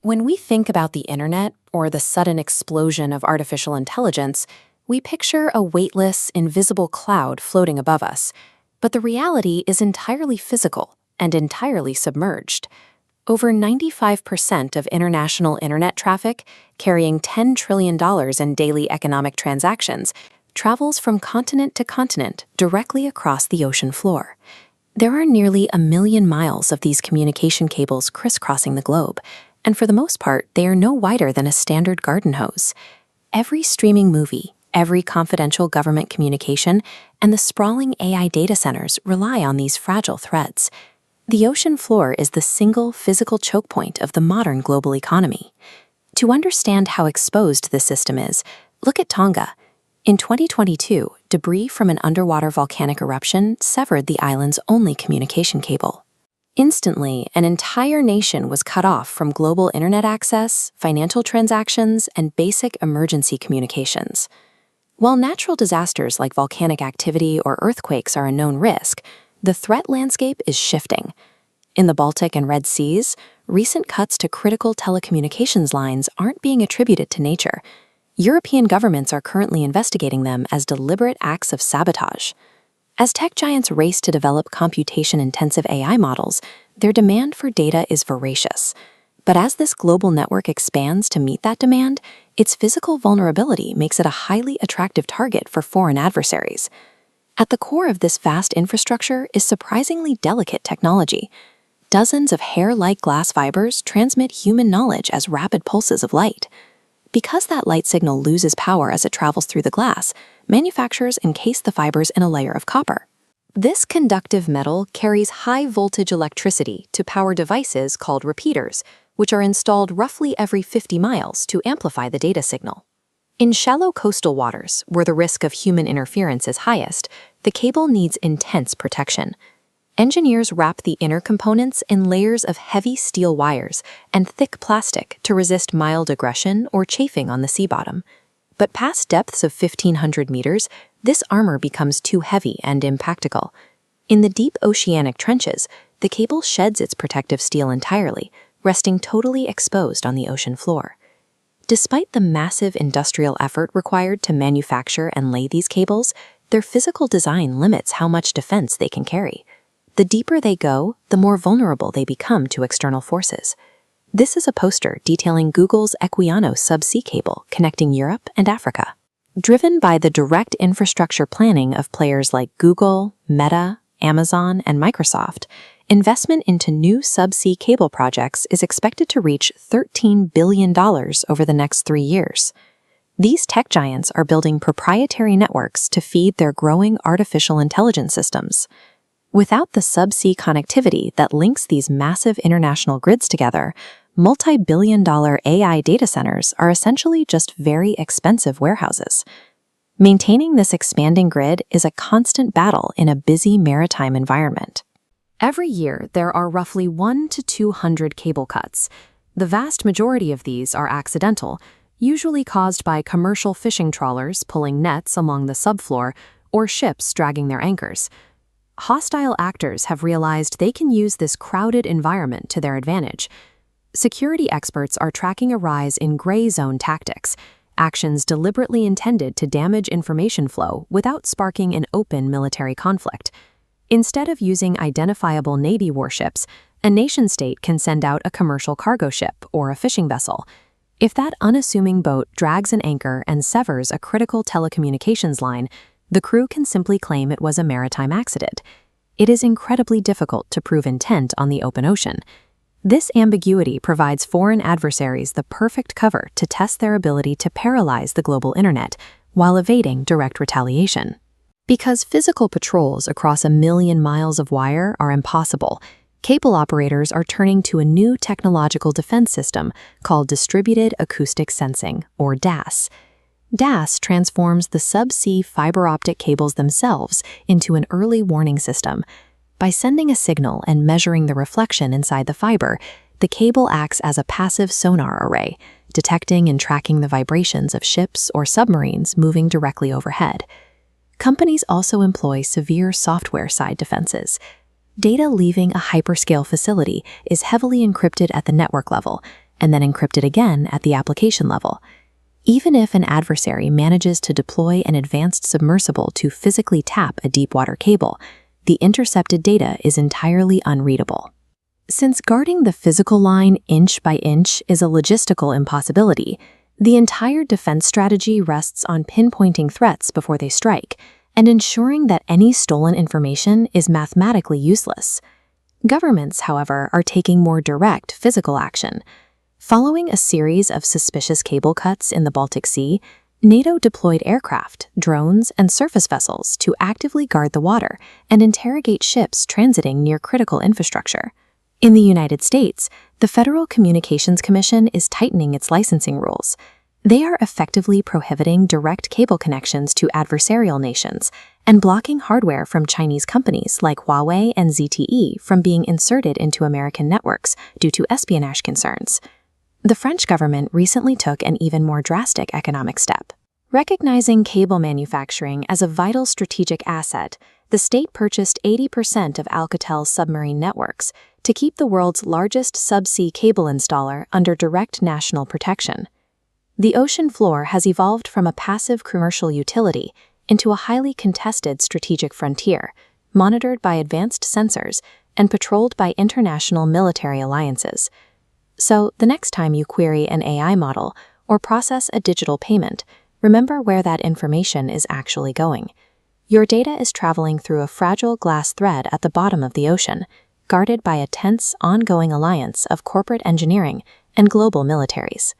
When we think about the internet or the sudden explosion of artificial intelligence, we picture a weightless, invisible cloud floating above us. But the reality is entirely physical and entirely submerged. Over 95% of international internet traffic, carrying $10 trillion in daily economic transactions, travels from continent to continent directly across the ocean floor. There are nearly 1 million miles of these communication cables crisscrossing the globe, and for the most part, they are no wider than a standard garden hose. Every streaming movie, every confidential government communication, and the sprawling AI data centers rely on these fragile threads. The ocean floor is the single physical choke point of the modern global economy. To understand how exposed this system is, look at Tonga. In 2022, debris from an underwater volcanic eruption severed the island's only communication cable. Instantly, an entire nation was cut off from global internet access, financial transactions, and basic emergency communications. While natural disasters like volcanic activity or earthquakes are a known risk, the threat landscape is shifting. In the Baltic and Red Seas, recent cuts to critical telecommunications lines aren't being attributed to nature. European governments are currently investigating them as deliberate acts of sabotage. As tech giants race to develop computation-intensive AI models, their demand for data is voracious. But as this global network expands to meet that demand, its physical vulnerability makes it a highly attractive target for foreign adversaries. At the core of this vast infrastructure is surprisingly delicate technology. Dozens of hair-like glass fibers transmit human knowledge as rapid pulses of light. Because that light signal loses power as it travels through the glass, manufacturers encase the fibers in a layer of copper. This conductive metal carries high-voltage electricity to power devices called repeaters, which are installed roughly every 50 miles to amplify the data signal. In shallow coastal waters, where the risk of human interference is highest, the cable needs intense protection. Engineers wrap the inner components in layers of heavy steel wires and thick plastic to resist mild aggression or chafing on the sea bottom. But past depths of 1,500 meters, this armor becomes too heavy and impractical. In the deep oceanic trenches, the cable sheds its protective steel entirely, resting totally exposed on the ocean floor. Despite the massive industrial effort required to manufacture and lay these cables, their physical design limits how much defense they can carry. The deeper they go, the more vulnerable they become to external forces. This is a poster detailing Google's Equiano subsea cable connecting Europe and Africa. Driven by the direct infrastructure planning of players like Google, Meta, Amazon, and Microsoft, investment into new subsea cable projects is expected to reach $13 billion over the next 3 years. These tech giants are building proprietary networks to feed their growing artificial intelligence systems. Without the subsea connectivity that links these massive international grids together, multi-billion-dollar AI data centers are essentially just very expensive warehouses. Maintaining this expanding grid is a constant battle in a busy maritime environment. Every year, there are roughly 1 to 200 cable cuts. The vast majority of these are accidental, usually caused by commercial fishing trawlers pulling nets along the subfloor or ships dragging their anchors. Hostile actors have realized they can use this crowded environment to their advantage. Security experts are tracking a rise in gray zone tactics, actions deliberately intended to damage information flow without sparking an open military conflict. Instead of using identifiable Navy warships, a nation-state can send out a commercial cargo ship or a fishing vessel. If that unassuming boat drags an anchor and severs a critical telecommunications line, the crew can simply claim it was a maritime accident. It is incredibly difficult to prove intent on the open ocean. This ambiguity provides foreign adversaries the perfect cover to test their ability to paralyze the global internet while evading direct retaliation. Because physical patrols across 1 million miles of wire are impossible, cable operators are turning to a new technological defense system called Distributed Acoustic Sensing, or DAS. DAS transforms the subsea fiber optic cables themselves into an early warning system. By sending a signal and measuring the reflection inside the fiber, the cable acts as a passive sonar array, detecting and tracking the vibrations of ships or submarines moving directly overhead. Companies also employ severe software-side defenses. Data leaving a hyperscale facility is heavily encrypted at the network level, and then encrypted again at the application level. Even if an adversary manages to deploy an advanced submersible to physically tap a deep-water cable, the intercepted data is entirely unreadable. Since guarding the physical line inch by inch is a logistical impossibility, the entire defense strategy rests on pinpointing threats before they strike and ensuring that any stolen information is mathematically useless. Governments, however, are taking more direct physical action. Following a series of suspicious cable cuts in the Baltic Sea, NATO deployed aircraft, drones, and surface vessels to actively guard the water and interrogate ships transiting near critical infrastructure. In the United States, the Federal Communications Commission is tightening its licensing rules. They are effectively prohibiting direct cable connections to adversarial nations and blocking hardware from Chinese companies like Huawei and ZTE from being inserted into American networks due to espionage concerns. The French government recently took an even more drastic economic step. Recognizing cable manufacturing as a vital strategic asset, the state purchased 80% of Alcatel's submarine networks to keep the world's largest subsea cable installer under direct national protection. The ocean floor has evolved from a passive commercial utility into a highly contested strategic frontier, monitored by advanced sensors and patrolled by international military alliances. So, the next time you query an AI model or process a digital payment, remember where that information is actually going. Your data is traveling through a fragile glass thread at the bottom of the ocean, guarded by a tense, ongoing alliance of corporate engineering and global militaries.